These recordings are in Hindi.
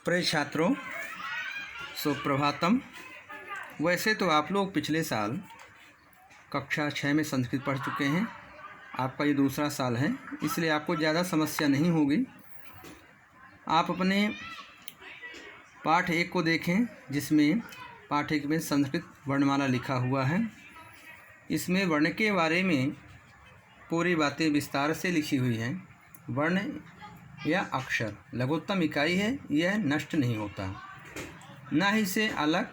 प्रिय छात्रों, सुप्रभातम। वैसे तो आप लोग पिछले साल कक्षा 6 में संस्कृत पढ़ चुके हैं। आपका ये दूसरा साल है, इसलिए आपको ज़्यादा समस्या नहीं होगी। आप अपने पाठ 1 को देखें, जिसमें पाठ 1 में संस्कृत वर्णमाला लिखा हुआ है। इसमें वर्ण के बारे में पूरी बातें विस्तार से लिखी हुई हैं। वर्ण या अक्षर लघुत्तम इकाई है, यह नष्ट नहीं होता, ना ही इसे अलग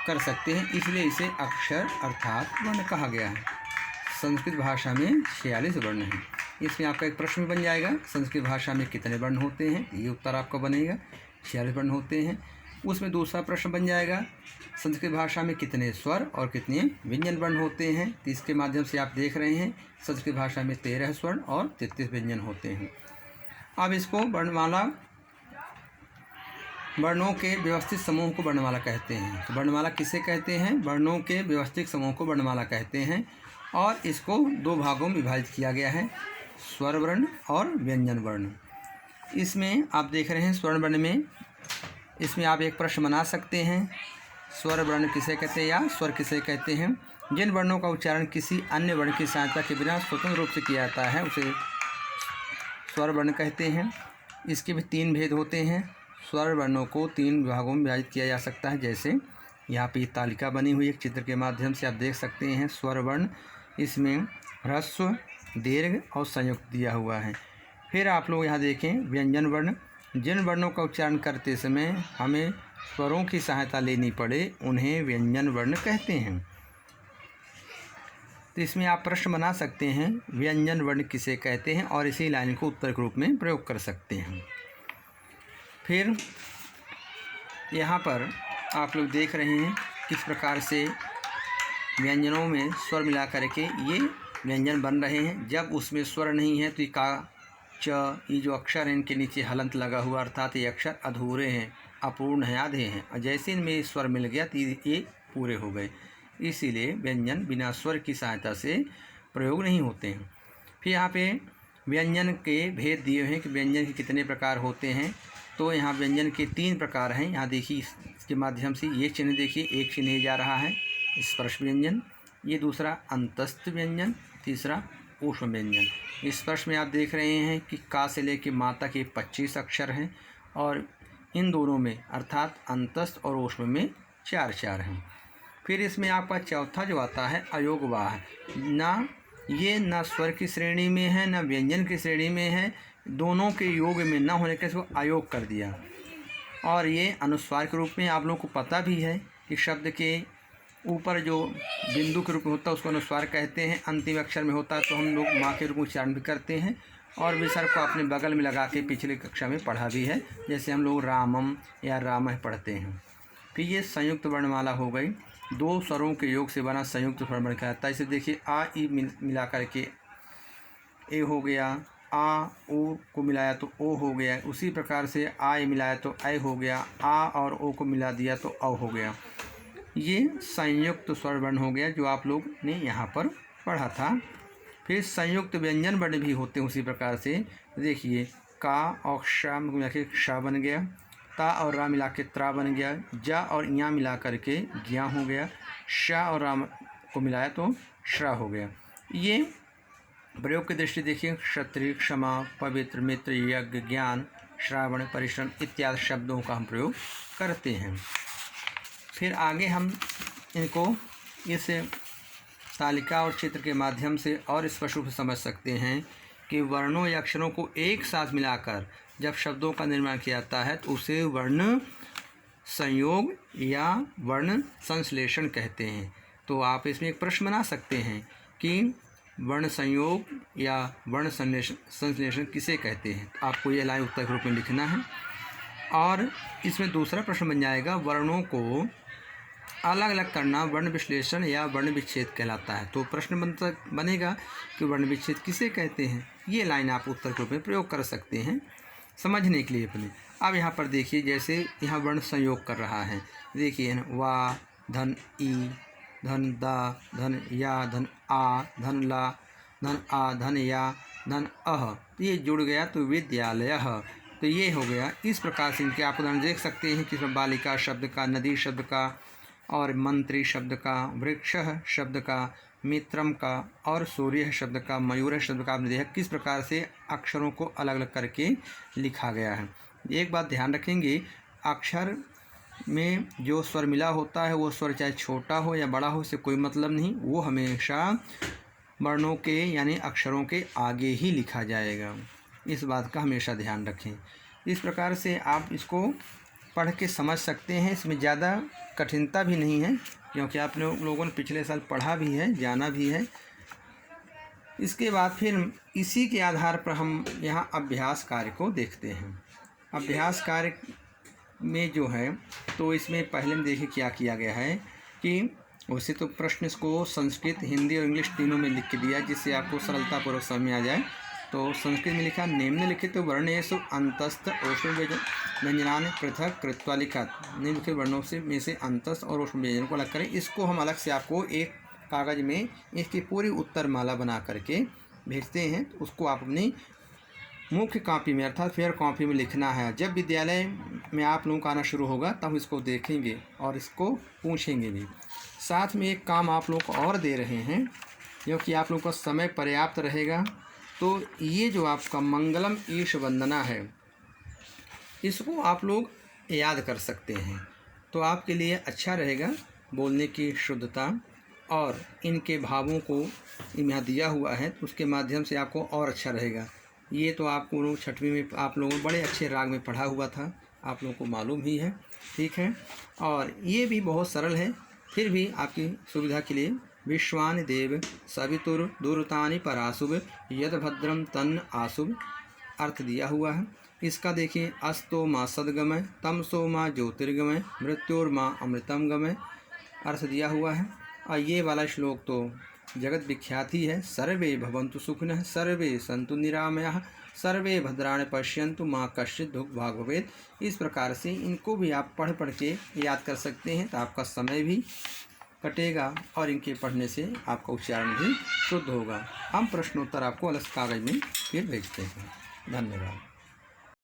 कर सकते हैं, इसलिए इसे अक्षर अर्थात वर्ण कहा गया है। संस्कृत भाषा में 46 वर्ण हैं। इसमें आपका एक प्रश्न बन जाएगा, संस्कृत भाषा में कितने वर्ण होते हैं? ये उत्तर आपका बनेगा, 46 वर्ण होते हैं। उसमें दूसरा प्रश्न बन जाएगा, संस्कृत भाषा में कितने स्वर और कितने व्यंजन वर्ण होते हैं? तो इसके माध्यम से आप देख रहे हैं, संस्कृत भाषा में 13 स्वर और 33 व्यंजन होते हैं। अब इसको वर्णमाला, वर्णों के व्यवस्थित समूह को वर्णमाला कहते हैं। तो वर्णमाला किसे कहते हैं? वर्णों के व्यवस्थित समूह को वर्णमाला कहते हैं। और इसको 2 भागों में विभाजित किया गया है, स्वर वर्ण और व्यंजन वर्ण। इसमें आप देख रहे हैं स्वर्ण वर्ण में, इसमें आप एक प्रश्न बना सकते हैं, स्वर वर्ण किसे कहते हैं या स्वर किसे कहते हैं? जिन वर्णों का उच्चारण किसी अन्य वर्ण की सहायता के बिना स्वतंत्र रूप से किया जाता है, उसे स्वर वर्ण कहते हैं। इसके भी 3 भेद होते हैं। स्वर वर्णों को 3 विभागों में विभाजित किया जा सकता है। जैसे यहाँ पे तालिका बनी हुई, एक चित्र के माध्यम से आप देख सकते हैं स्वर वर्ण। इसमें ह्रस्व, दीर्घ और संयुक्त दिया हुआ है। फिर आप लोग यहाँ देखें व्यंजन वर्ण। जिन वर्णों का उच्चारण करते समय हमें स्वरों की सहायता लेनी पड़े, उन्हें व्यंजन वर्ण कहते हैं। तो इसमें आप प्रश्न बना सकते हैं, व्यंजन वर्ण किसे कहते हैं, और इसी लाइन को उत्तर के रूप में प्रयोग कर सकते हैं। फिर यहाँ पर आप लोग देख रहे हैं किस प्रकार से व्यंजनों में स्वर मिला करके ये व्यंजन बन रहे हैं। जब उसमें स्वर नहीं है तो ये का, च, ये जो अक्षर हैं, इनके नीचे हलंत लगा हुआ, अर्थात ये अक्षर अधूरे हैं, अपूर्ण हैं, आधे हैं। और जैसे इनमें स्वर मिल गया तो ये पूरे हो गए। इसीलिए व्यंजन बिना स्वर की सहायता से प्रयोग नहीं होते हैं। फिर यहाँ पे व्यंजन के भेद दिए हैं कि व्यंजन के कितने प्रकार होते हैं। तो यहाँ व्यंजन के 3 प्रकार हैं। यहाँ देखिए, इसके माध्यम से ये चिन्ह देखिए, एक चिन्ह जा रहा है स्पर्श व्यंजन, ये दूसरा अंतस्थ व्यंजन, तीसरा ऊष्म व्यंजन। स्पर्श में आप देख रहे हैं कि का से लेकर माता के 25 अक्षर हैं, और इन दोनों में अर्थात अंतस्थ और ऊष्म में 4-4 हैं। फिर इसमें आपका चौथा जो आता है अयोगवाह, ना ये ना स्वर की श्रेणी में है ना व्यंजन की श्रेणी में है, दोनों के योग में न होने के इसको अयोग कर दिया। और ये अनुस्वार के रूप में आप लोगों को पता भी है कि शब्द के ऊपर जो बिंदु के रूप में होता है उसको अनुस्वार कहते हैं। अंतिम अक्षर में होता है तो हम लोग माँ के रूप में उच्चारण भी करते हैं, और विसर्ग को अपने बगल में लगा के पिछले कक्षा में पढ़ा भी है, जैसे हम लोग रामम या रामह पढ़ते हैं। फिर ये संयुक्त वर्णमाला हो गई, 2 स्वरों के योग से बना संयुक्त वर्णमाला कहता है। इसे देखिए, आ ई मिला करके ए हो गया, आ ओ को मिलाया तो ओ हो गया। उसी प्रकार से आ ए मिलाया तो ऐ हो गया, आ और ओ को मिला दिया तो औ हो गया। ये संयुक्त स्वर वर्ण हो गया जो आप लोग ने यहाँ पर पढ़ा था। फिर संयुक्त व्यंजन वर्ण भी होते हैं उसी प्रकार से। देखिए, का और क्षा मिला के क्षा बन गया, ता और रा मिला के त्रा बन गया, जा और या मिला करके ज्ञा हो गया, शा और राम को मिलाया तो श्रा हो गया। ये प्रयोग की दृष्टि देखिए, क्षत्रिय, क्षमा, पवित्र, मित्र, यज्ञ, ज्ञान, श्रावण, परिश्रम इत्यादि शब्दों का हम प्रयोग करते हैं। फिर आगे हम इनको इस तालिका और चित्र के माध्यम से और स्पष्ट रूप से समझ सकते हैं कि वर्णों या अक्षरों को एक साथ मिलाकर जब शब्दों का निर्माण किया जाता है तो उसे वर्ण संयोग या वर्ण संश्लेषण कहते हैं। तो आप इसमें एक प्रश्न बना सकते हैं कि वर्ण संयोग या वर्ण संश्लेषण किसे कहते हैं? आपको यह लाइन उत्तर के रूप में लिखना है। और इसमें दूसरा प्रश्न बन जाएगा, वर्णों को अलग अलग करना वर्ण विश्लेषण या वर्ण विच्छेद कहलाता है। तो प्रश्न बनेगा कि वर्ण विच्छेद किसे कहते हैं? ये लाइन आप उत्तर के रूप में प्रयोग कर सकते हैं समझने के लिए अपने। अब यहाँ पर देखिए, जैसे यहाँ वर्ण संयोग कर रहा है, देखिए वा, धन ई, धन दा, धन या, धन आ, धन ला, धन आ, धन या, धन अह, ये जुड़ गया तो विद्यालय। तो ये हो गया। इस प्रकार से इनके आप उदाहरण देख सकते हैं कि इसमें बालिका शब्द का, नदी शब्द का, और मंत्री शब्द का, वृक्ष शब्द का, मित्रम का, और सूर्य शब्द का, मयूर शब्द का आपने देखा किस प्रकार से अक्षरों को अलग अलग करके लिखा गया है। एक बात ध्यान रखेंगे, अक्षर में जो स्वर मिला होता है वो स्वर चाहे छोटा हो या बड़ा हो, इससे कोई मतलब नहीं, वो हमेशा वर्णों के यानी अक्षरों के आगे ही लिखा जाएगा। इस बात का हमेशा ध्यान रखें। इस प्रकार से आप इसको पढ़ के समझ सकते हैं, इसमें ज़्यादा कठिनता भी नहीं है क्योंकि आप लोगों ने पिछले साल पढ़ा भी है, जाना भी है। इसके बाद फिर इसी के आधार पर हम यहाँ अभ्यास कार्य को देखते हैं। अभ्यास कार्य में जो है तो इसमें पहले में देखिए क्या किया गया है कि वैसे तो प्रश्न इसको संस्कृत, हिंदी और इंग्लिश तीनों में लिख के दिया जिससे आपको सरलतापूर्वक समझ में आ जाए। तो संस्कृत में लिखा निम्नलिखित वर्णेषु अंतस्थ ओष्म व्यंजनान पृथक कृत्वा लिखा। निम्नलिखित वर्णों से में से अंतस्थ और ओष्म व्यंजन को अलग करें। इसको हम अलग से आपको एक कागज़ में इसकी पूरी उत्तर माला बना करके भेजते हैं। तो उसको आप अपनी मुख्य कॉपी में अर्थात फेयर कॉपी में लिखना है। जब विद्यालय में आप लोगों का आना शुरू होगा तब इसको देखेंगे और इसको पूछेंगे भी। साथ में एक काम आप लोगों को और दे रहे हैं क्योंकि आप लोगों का समय पर्याप्त रहेगा। तो ये जो आपका मंगलम ईश वंदना है इसको आप लोग याद कर सकते हैं, तो आपके लिए अच्छा रहेगा। बोलने की शुद्धता और इनके भावों को यहाँ दिया हुआ है तो उसके माध्यम से आपको और अच्छा रहेगा। ये तो आपको लोग छठवीं में आप लोगों बड़े अच्छे राग में पढ़ा हुआ था, आप लोगों को मालूम ही है, ठीक है। और ये भी बहुत सरल है, फिर भी आपकी सुविधा के लिए विश्वानि देव सवितुर दुर्तानि पराशुभ यद भद्रम तन्न आशुभ अर्थ दिया हुआ है। इसका देखिए, अस्तो माँ सदगमय, तमसो माँ ज्योतिर्गमय, मृत्योर्मा अमृतम गमय अर्थ दिया हुआ है। और ये वाला श्लोक तो जगत विख्यात ही है। सर्वे भवन्तु सुखिनः, सर्वे सन्तु निरामयाः, सर्वे भद्राणि पश्यन्तु माँ कश्चित् दुःख भाग् भवेत्। इस प्रकार से इनको भी आप पढ़ के याद कर सकते हैं, तो आपका समय भी कटेगा और इनके पढ़ने से आपका उच्चारण भी शुद्ध होगा। हम प्रश्नोत्तर आपको अलग कागज में फिर भेजते हैं। धन्यवाद।